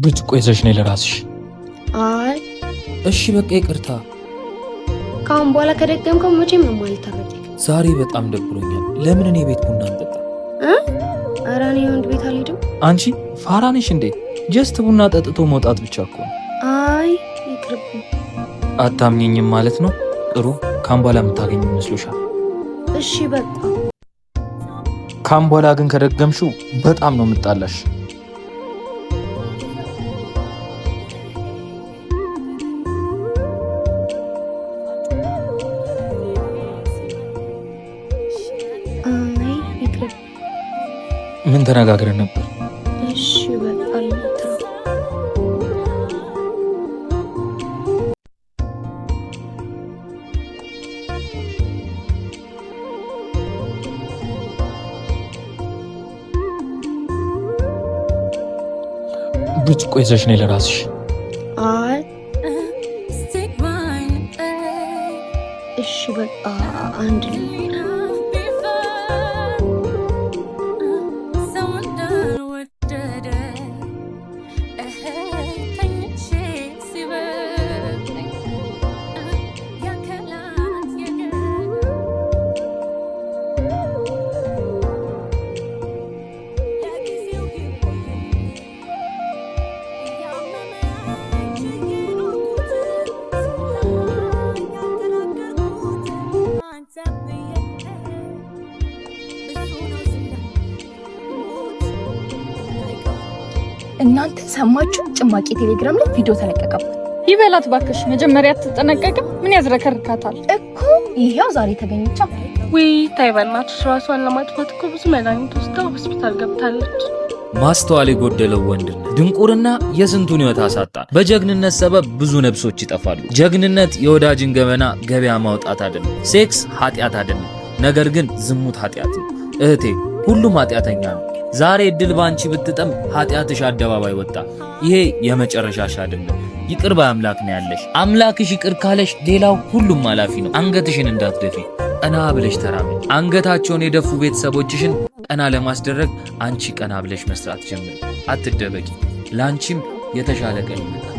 ብርጭቆ ይዘሽ ነይ ለራስሽ። አይ እሺ በቃ ይቅርታ። ካሁን በኋላ ከደገምከው መቼም የማልታረቅ። ዛሬ በጣም ደብሮኛል። ለምን እኔ ቤት ቡና እንጠጣ? ኧረ እኔ ወንድ ቤት አልሄድም። አንቺ ፋራ ነሽ እንዴ? ጀስት ቡና ጠጥቶ መውጣት ብቻ እኮ። አይ ይቅርብኝ። አታምኚኝም ማለት ነው? ጥሩ ካሁን በኋላ የምታገኝ ይመስልሻል? እሺ በቃ። ካሁን በኋላ ግን ከደገምሽው በጣም ነው የምጣላሽ። ምን ተነጋግረን ነበር? እሺ በቃ ልተው። ብርጭቆ ይዘሽ ነይ ለራስሽ። አይ እሺ በቃ አንድ ላይ እናንተ ሰማችሁ? ጭማቂ ቴሌግራም ላይ ቪዲዮ ተለቀቀበት። ይበላት ባክሽ፣ መጀመሪያ አትጠነቀቅም? ምን ያዝረከርካታል እኮ። ይሄው ዛሬ ተገኘቻ። ወይ ታይበናትሽ፣ ራሷን ለማጥፋት እኮ ብዙ መድኃኒት ወስዳ ሆስፒታል ገብታለች። ማስተዋል የጎደለው ወንድነት ድንቁርና የስንቱን ሕይወት አሳጣ። በጀግንነት ሰበብ ብዙ ነፍሶች ይጠፋሉ። ጀግንነት የወዳጅን ገበና ገበያ ማውጣት አይደለም። ሴክስ ኃጢአት አይደለም፣ ነገር ግን ዝሙት ኃጢአት ነው። እህቴ ሁሉም ኃጢአተኛ ነው። ዛሬ እድል ባንቺ ብትጠም ኃጢአትሽ አደባባይ ወጣ። ይሄ የመጨረሻሽ አይደለም። ይቅር ባይ አምላክ ነው ያለሽ። አምላክሽ ይቅር ካለሽ ሌላው ሁሉም አላፊ ነው። አንገትሽን እንዳትደፊ፣ ቀና ብለሽ ተራመጂ። አንገታቸውን የደፉ ቤተሰቦችሽን ቀና ለማስደረግ አንቺ ቀና ብለሽ መስራት ጀምሪ። አትደበቂ። ላንቺም የተሻለ ቀን ይመጣል።